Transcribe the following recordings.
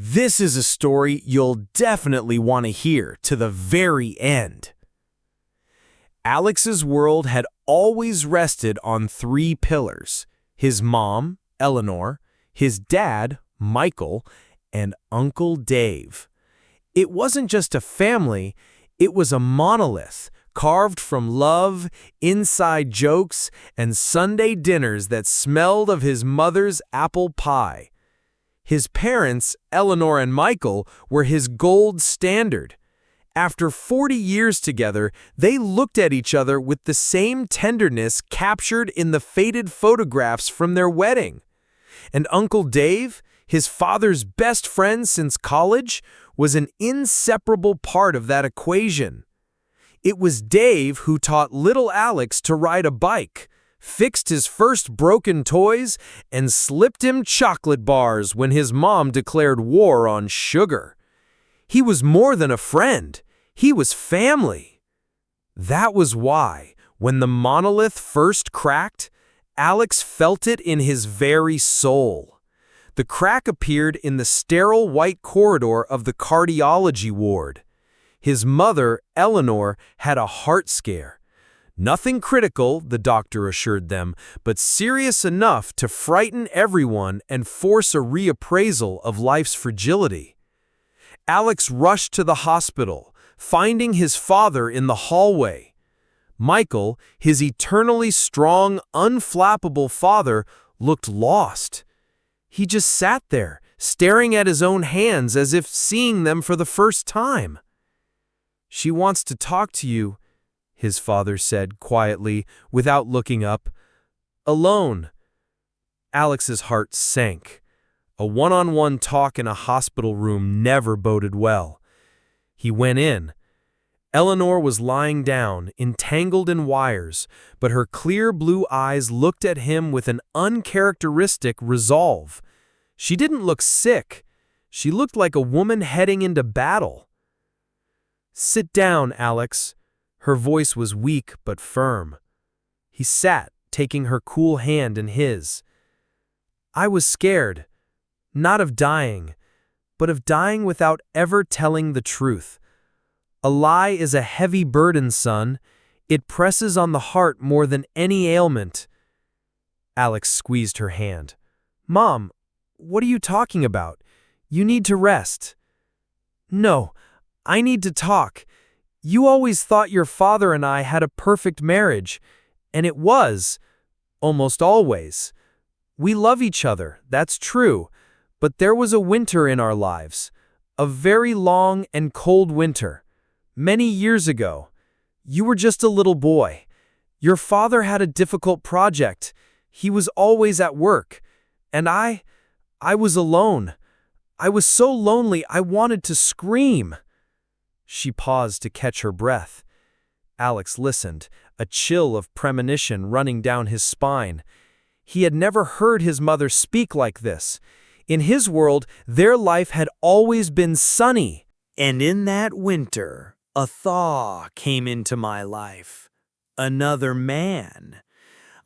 This is a story you'll definitely want to hear to the very end. Alex's world had always rested on three pillars: his mom, Eleanor, his dad, Michael, and Uncle Dave. It wasn't just a family, it was a monolith, carved from love, inside jokes, and Sunday dinners that smelled of his mother's apple pie. His parents, Eleanor and Michael, were his gold standard. After 40 years together, they looked at each other with the same tenderness captured in the faded photographs from their wedding. And Uncle Dave, his father's best friend since college, was an inseparable part of that equation. It was Dave who taught little Alex to ride a bike, fixed his first broken toys, and slipped him chocolate bars when his mom declared war on sugar. He was more than a friend. He was family. That was why, when the monolith first cracked, Alex felt it in his very soul. The crack appeared in the sterile white corridor of the cardiology ward. His mother, Eleanor, had a heart scare. Nothing critical, the doctor assured them, but serious enough to frighten everyone and force a reappraisal of life's fragility. Alex rushed to the hospital, finding his father in the hallway. Michael, his eternally strong, unflappable father, looked lost. He just sat there, staring at his own hands as if seeing them for the first time. "She wants to talk to you," his father said quietly, without looking up. "Alone." Alex's heart sank. A one-on-one talk in a hospital room never boded well. He went in. Eleanor was lying down, entangled in wires, but her clear blue eyes looked at him with an uncharacteristic resolve. She didn't look sick. She looked like a woman heading into battle. "Sit down, Alex." Her voice was weak but firm. He sat, taking her cool hand in his. "I was scared, not of dying, but of dying without ever telling the truth. A lie is a heavy burden, son. It presses on the heart more than any ailment." Alex squeezed her hand. "Mom, what are you talking about? You need to rest." "No, I need to talk. You always thought your father and I had a perfect marriage, and it was, almost always. We love each other, that's true, but there was a winter in our lives, a very long and cold winter, many years ago. You were just a little boy. Your father had a difficult project. He was always at work, and I was alone. I was so lonely I wanted to scream." She paused to catch her breath. Alex listened, a chill of premonition running down his spine. He had never heard his mother speak like this. In his world, their life had always been sunny. "And in that winter, a thaw came into my life. Another man.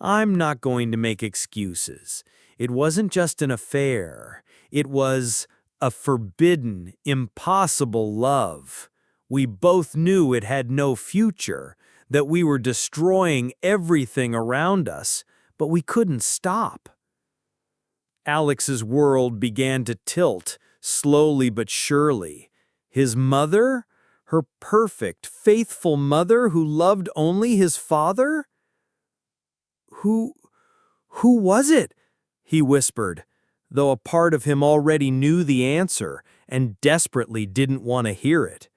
I'm not going to make excuses. It wasn't just an affair. It was a forbidden, impossible love. We both knew it had no future, that we were destroying everything around us, but we couldn't stop." Alex's world began to tilt, slowly but surely. His mother? Her perfect, faithful mother who loved only his father? Who was it?" he whispered, though a part of him already knew the answer and desperately didn't want to hear it.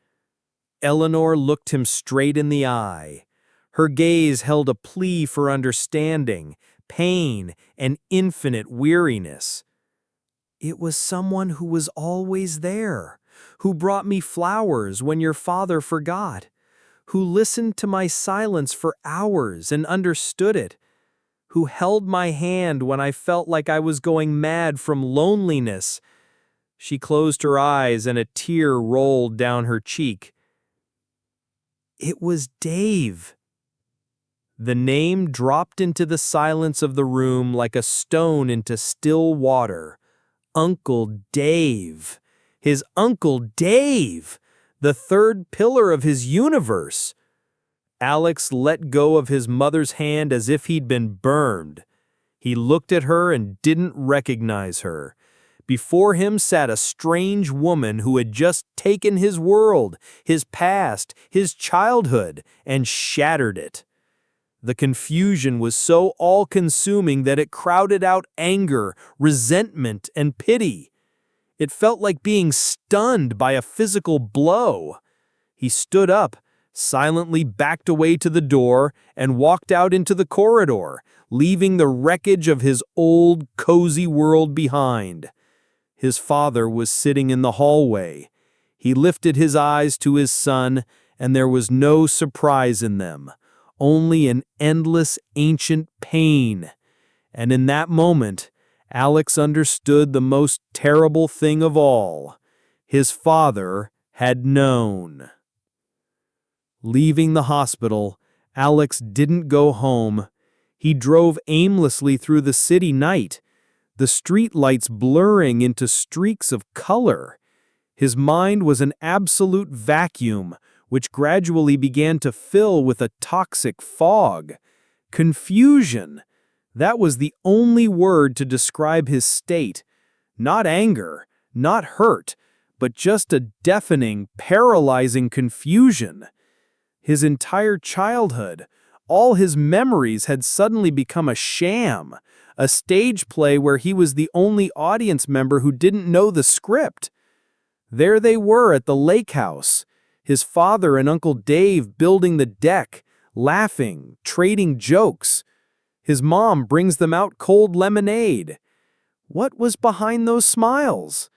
Eleanor looked him straight in the eye. Her gaze held a plea for understanding, pain, and infinite weariness. "It was someone who was always there, who brought me flowers when your father forgot, who listened to my silence for hours and understood it, who held my hand when I felt like I was going mad from loneliness." She closed her eyes and a tear rolled down her cheek. "It was Dave." The name dropped into the silence of the room like a stone into still water. Uncle Dave. his Uncle Dave, the third pillar of his universe. Alex let go of his mother's hand as if he'd been burned. He looked at her and didn't recognize her. Before him sat a strange woman who had just taken his world, his past, his childhood, and shattered it. The confusion was so all-consuming that it crowded out anger, resentment, and pity. It felt like being stunned by a physical blow. He stood up, silently backed away to the door, and walked out into the corridor, leaving the wreckage of his old, cozy world behind. His father was sitting in the hallway. He lifted his eyes to his son, and there was no surprise in them, only an endless, ancient pain. And in that moment, Alex understood the most terrible thing of all. His father had known. Leaving the hospital, Alex didn't go home. He drove aimlessly through the city night, the street lights blurring into streaks of color. His mind was an absolute vacuum, which gradually began to fill with a toxic fog. Confusion. That was the only word to describe his state. Not anger, not hurt, but just a deafening, paralyzing confusion. His entire childhood, all his memories had suddenly become a sham, a stage play where he was the only audience member who didn't know the script. There they were at the lake house, his father and Uncle Dave building the deck, laughing, trading jokes. His mom brings them out cold lemonade. What was behind those smiles?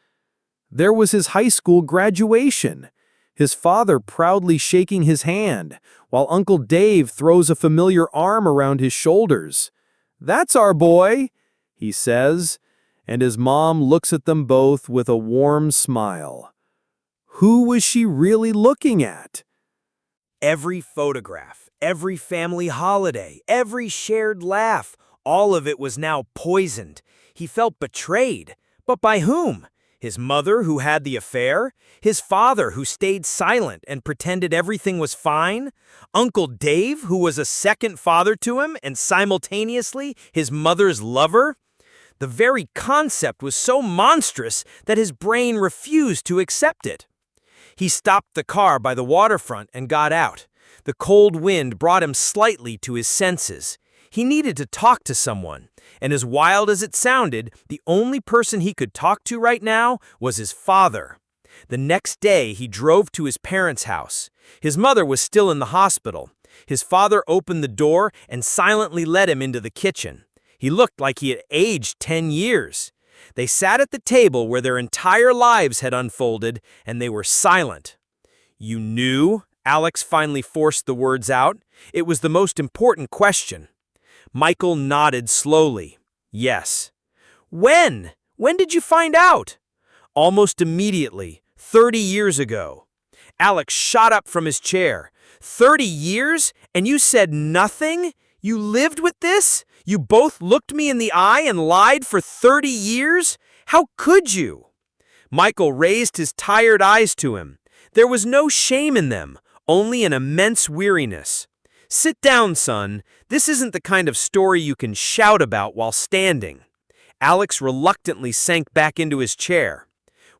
There was his high school graduation, his father proudly shaking his hand, while Uncle Dave throws a familiar arm around his shoulders. "That's our boy," he says, and his mom looks at them both with a warm smile. Who was she really looking at? Every photograph, every family holiday, every shared laugh, all of it was now poisoned. He felt betrayed. But by whom? His mother, who had the affair? His father, who stayed silent and pretended everything was fine? Uncle Dave, who was a second father to him and simultaneously his mother's lover? The very concept was so monstrous that his brain refused to accept it. He stopped the car by the waterfront and got out. The cold wind brought him slightly to his senses. He needed to talk to someone, and as wild as it sounded, the only person he could talk to right now was his father. The next day, he drove to his parents' house. His mother was still in the hospital. His father opened the door and silently led him into the kitchen. He looked like he had aged 10 years. They sat at the table where their entire lives had unfolded, and they were silent. "You knew?" Alex finally forced the words out. It was the most important question. Michael nodded slowly. "Yes." "When? When did you find out?" "Almost immediately, 30 years ago." Alex shot up from his chair. 30 years? And you said nothing? You lived with this? You both looked me in the eye and lied for 30 years? How could you? Michael raised his tired eyes to him. There was no shame in them, only an immense weariness. "Sit down, son. This isn't the kind of story you can shout about while standing." Alex reluctantly sank back into his chair.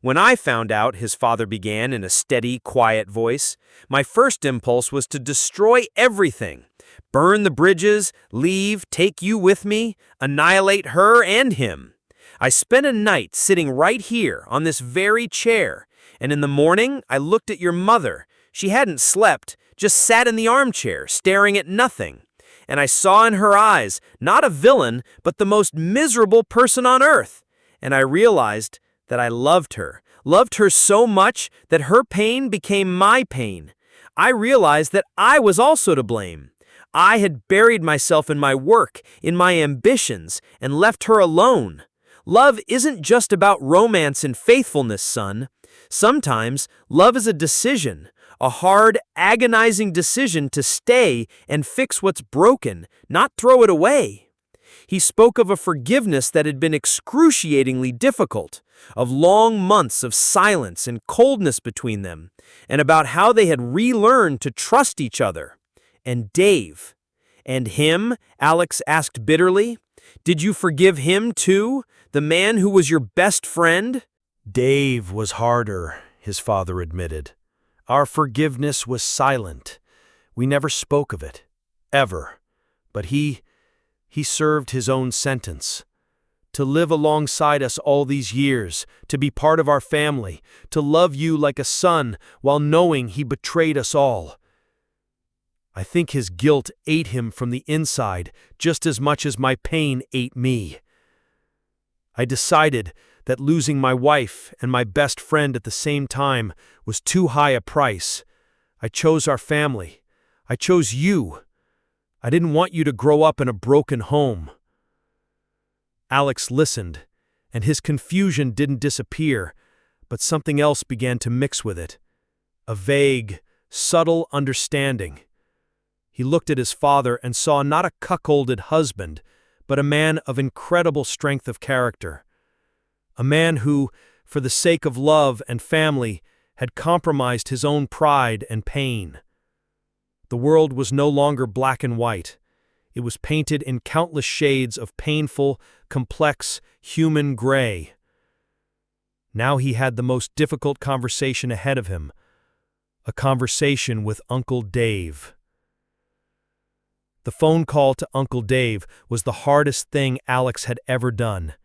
"When I found out," his father began in a steady, quiet voice, "my first impulse was to destroy everything. Burn the bridges, leave, take you with me, annihilate her and him. I spent a night sitting right here on this very chair, and in the morning I looked at your mother. She hadn't slept, just sat in the armchair, staring at nothing. And I saw in her eyes not a villain, but the most miserable person on earth. And I realized that I loved her so much that her pain became my pain. I realized that I was also to blame. I had buried myself in my work, in my ambitions, and left her alone. Love isn't just about romance and faithfulness, son. Sometimes love is a decision, a hard, agonizing decision to stay and fix what's broken, not throw it away." He spoke of a forgiveness that had been excruciatingly difficult, of long months of silence and coldness between them, and about how they had relearned to trust each other. And Dave. And him? Alex asked bitterly. Did you forgive him too? The man who was your best friend? Dave was harder, his father admitted. Our forgiveness was silent. We never spoke of it. Ever. But he served his own sentence. To live alongside us all these years, to be part of our family, to love you like a son while knowing he betrayed us all. I think his guilt ate him from the inside just as much as my pain ate me. I decided that losing my wife and my best friend at the same time was too high a price. I chose our family. I chose you. I didn't want you to grow up in a broken home. Alex listened, and his confusion didn't disappear, but something else began to mix with it. A vague, subtle understanding. He looked at his father and saw not a cuckolded husband, but a man of incredible strength of character. A man who, for the sake of love and family, had compromised his own pride and pain. The world was no longer black and white. It was painted in countless shades of painful, complex, human gray. Now he had the most difficult conversation ahead of him. A conversation with Uncle Dave. The phone call to Uncle Dave was the hardest thing Alex had ever done.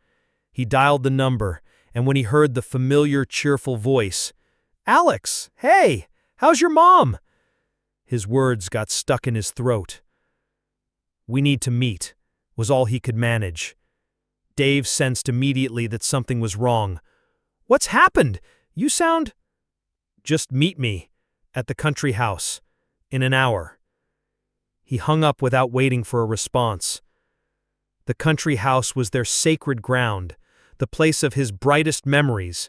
He dialed the number, and when he heard the familiar, cheerful voice, "Alex, hey, how's your mom?" His words got stuck in his throat. "We need to meet," was all he could manage. Dave sensed immediately that something was wrong. "What's happened? You sound—" "Just meet me at the country house in an hour." He hung up without waiting for a response. The country house was their sacred ground, the place of his brightest memories.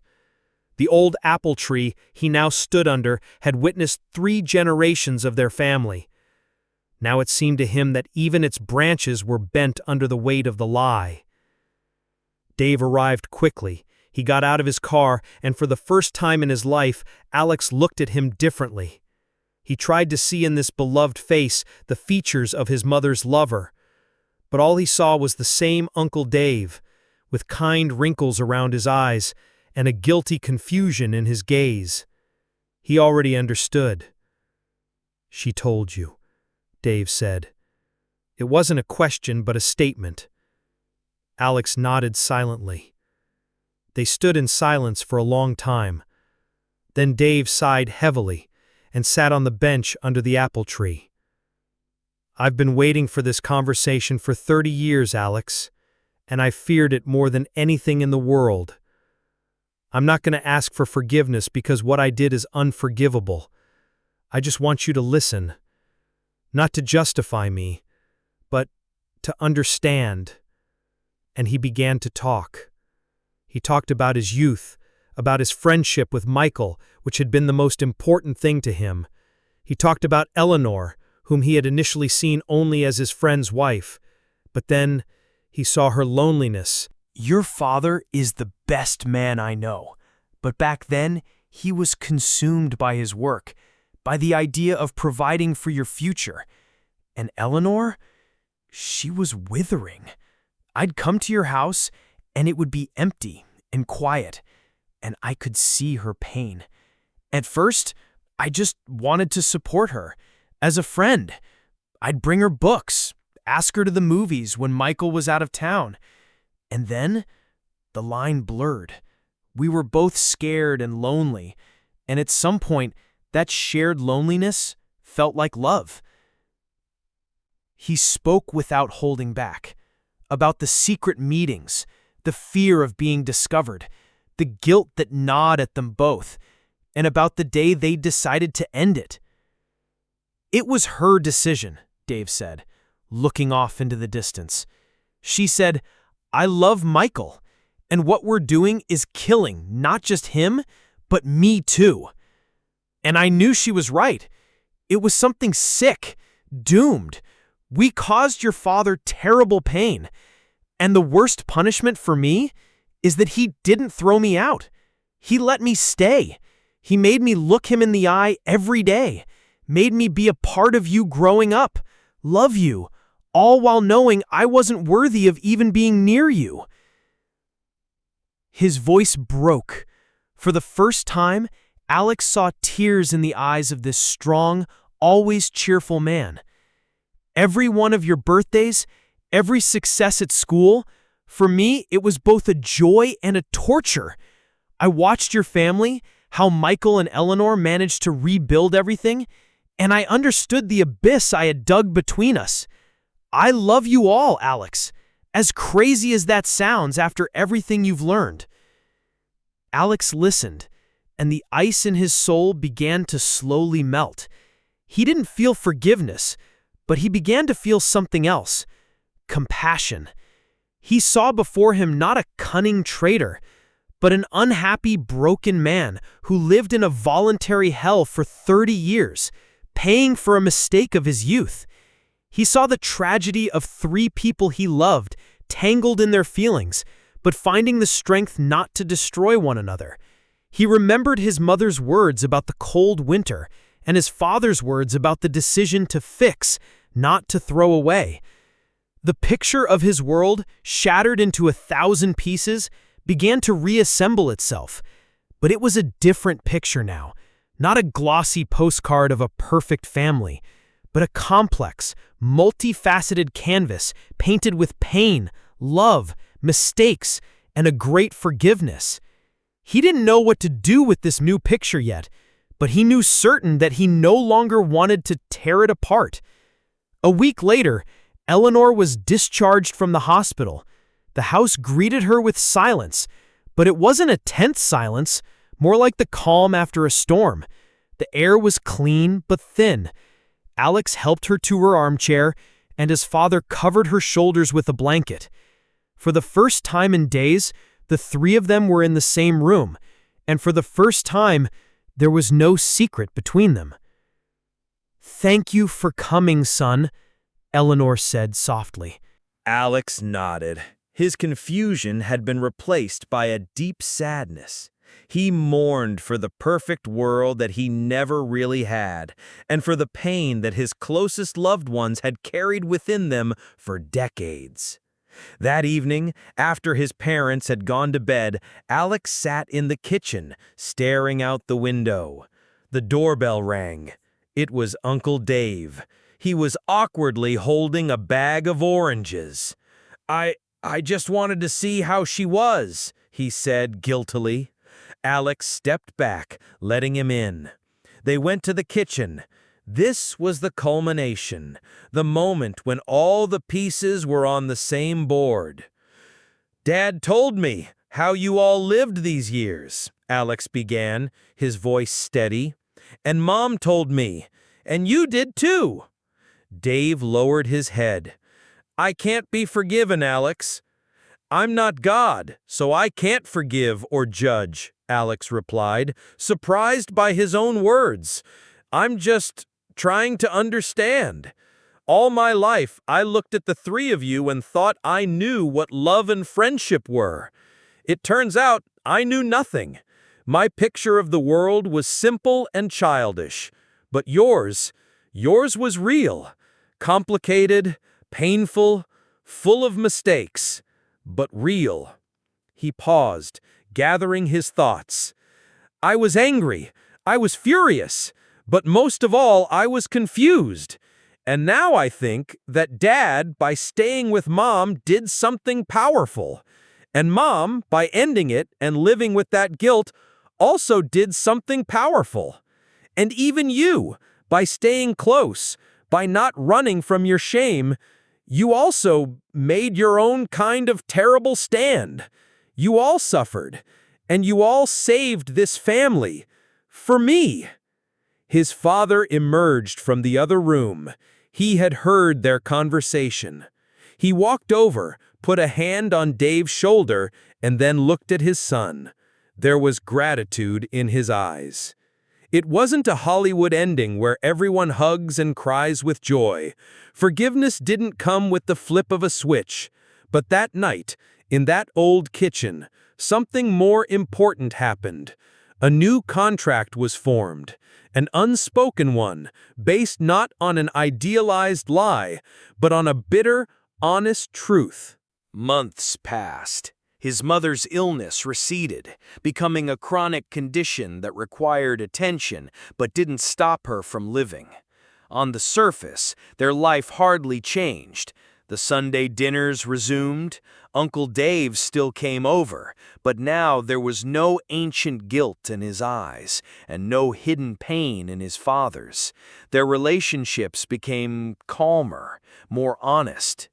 The old apple tree he now stood under had witnessed 3 generations of their family. Now it seemed to him that even its branches were bent under the weight of the lie. Dave arrived quickly. He got out of his car, and for the first time in his life, Alex looked at him differently. He tried to see in this beloved face the features of his mother's lover, but all he saw was the same Uncle Dave, with kind wrinkles around his eyes and a guilty confusion in his gaze. He already understood. "She told you," Dave said. It wasn't a question but a statement. Alex nodded silently. They stood in silence for a long time. Then Dave sighed heavily and sat on the bench under the apple tree. "I've been waiting for this conversation for 30 years, Alex, and I feared it more than anything in the world. I'm not going to ask for forgiveness because what I did is unforgivable. I just want you to listen, not to justify me, but to understand." And he began to talk. He talked about his youth, about his friendship with Michael, which had been the most important thing to him. He talked about Eleanor, whom he had initially seen only as his friend's wife. But then he saw her loneliness. "Your father is the best man I know, but back then he was consumed by his work, by the idea of providing for your future. And Eleanor, she was withering. I'd come to your house, and it would be empty and quiet, and I could see her pain. At first, I just wanted to support her, as a friend. I'd bring her books, ask her to the movies when Michael was out of town. And then, the line blurred. We were both scared and lonely, and at some point, that shared loneliness felt like love." He spoke without holding back, about the secret meetings, the fear of being discovered, the guilt that gnawed at them both, and about the day they decided to end it. "It was her decision," Dave said, looking off into the distance. "She said, 'I love Michael, and what we're doing is killing not just him, but me too.' And I knew she was right. It was something sick, doomed. We caused your father terrible pain, And the worst punishment for me is that he didn't throw me out. He let me stay. He made me look him in the eye every day, made me be a part of you growing up, love you, all while knowing I wasn't worthy of even being near you." His voice broke. For the first time, Alex saw tears in the eyes of this strong, always cheerful man. "Every one of your birthdays, every success at school, for me, it was both a joy and a torture. I watched your family, how Michael and Eleanor managed to rebuild everything, and I understood the abyss I had dug between us. I love you all, Alex, as crazy as that sounds after everything you've learned." Alex listened, and the ice in his soul began to slowly melt. He didn't feel forgiveness, but he began to feel something else: compassion. He saw before him not a cunning traitor, but an unhappy, broken man who lived in a voluntary hell for 30 years, paying for a mistake of his youth. He saw the tragedy of 3 people he loved, tangled in their feelings, but finding the strength not to destroy one another. He remembered his mother's words about the cold winter and his father's words about the decision to fix, not to throw away. The picture of his world, shattered into 1,000 pieces, began to reassemble itself. But it was a different picture now, not a glossy postcard of a perfect family, but a complex, multifaceted canvas painted with pain, love, mistakes, and a great forgiveness. He didn't know what to do with this new picture yet, but he knew certain that he no longer wanted to tear it apart. A week later, Eleanor was discharged from the hospital. The house greeted her with silence, but it wasn't a tense silence, more like the calm after a storm. The air was clean but thin. Alex helped her to her armchair, and his father covered her shoulders with a blanket. For the first time in days, the 3 of them were in the same room, and for the first time, there was no secret between them. "Thank you for coming, son," Eleanor said softly. Alex nodded. His confusion had been replaced by a deep sadness. He mourned for the perfect world that he never really had, and for the pain that his closest loved ones had carried within them for decades. That evening, after his parents had gone to bed, Alex sat in the kitchen, staring out the window. The doorbell rang. It was Uncle Dave. He was awkwardly holding a bag of oranges. I just wanted to see how she was," he said guiltily. Alex stepped back, letting him in. They went to the kitchen. This was the culmination, the moment when all the pieces were on the same board. "Dad told me how you all lived these years," Alex began, his voice steady. "And Mom told me, and you did too." Dave lowered his head. "I can't be forgiven, Alex." "I'm not God, so I can't forgive or judge," Alex replied, surprised by his own words. "I'm just trying to understand. All my life, I looked at the 3 of you and thought I knew what love and friendship were. It turns out I knew nothing. My picture of the world was simple and childish. But yours was real, complicated, painful, full of mistakes, but real." He paused, gathering his thoughts. "I was angry. I was furious. But most of all, I was confused. And now I think that Dad, by staying with Mom, did something powerful. And Mom, by ending it and living with that guilt, also did something powerful. And even you, by staying close, by not running from your shame, you also made your own kind of terrible stand. You all suffered, and you all saved this family. For me." His father emerged from the other room. He had heard their conversation. He walked over, put a hand on Dave's shoulder, and then looked at his son. There was gratitude in his eyes. It wasn't a Hollywood ending where everyone hugs and cries with joy. Forgiveness didn't come with the flip of a switch, But that night, in that old kitchen, something more important happened. A new contract was formed, an unspoken one, based not on an idealized lie, but on a bitter, honest truth. Months passed. His mother's illness receded, becoming a chronic condition that required attention but didn't stop her from living. On the surface, their life hardly changed. The Sunday dinners resumed. Uncle Dave still came over, but now there was no ancient guilt in his eyes and no hidden pain in his father's. Their relationships became calmer, more honest.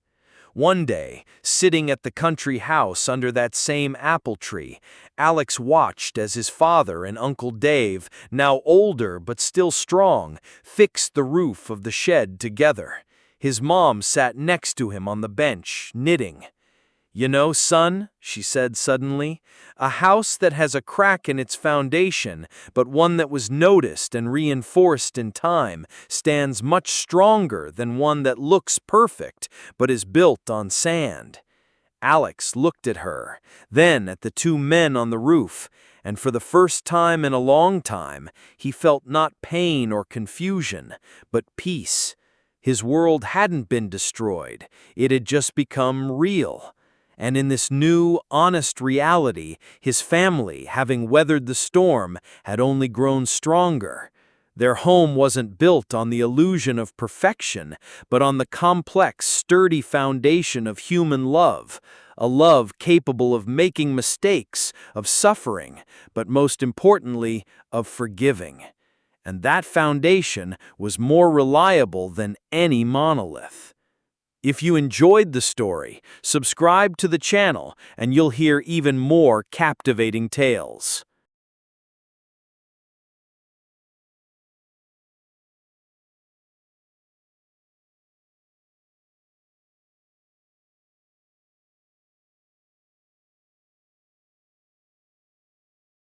One day, sitting at the country house under that same apple tree, Alex watched as his father and Uncle Dave, now older but still strong, fixed the roof of the shed together. His mom sat next to him on the bench, knitting. "You know, son," she said suddenly, "a house that has a crack in its foundation, but one that was noticed and reinforced in time, stands much stronger than one that looks perfect, but is built on sand." Alex looked at her, then at the two men on the roof, and for the first time in a long time, he felt not pain or confusion, but peace. His world hadn't been destroyed, it had just become real. And in this new, honest reality, his family, having weathered the storm, had only grown stronger. Their home wasn't built on the illusion of perfection, but on the complex, sturdy foundation of human love, a love capable of making mistakes, of suffering, but most importantly, of forgiving. And that foundation was more reliable than any monolith. If you enjoyed the story, subscribe to the channel and you'll hear even more captivating tales.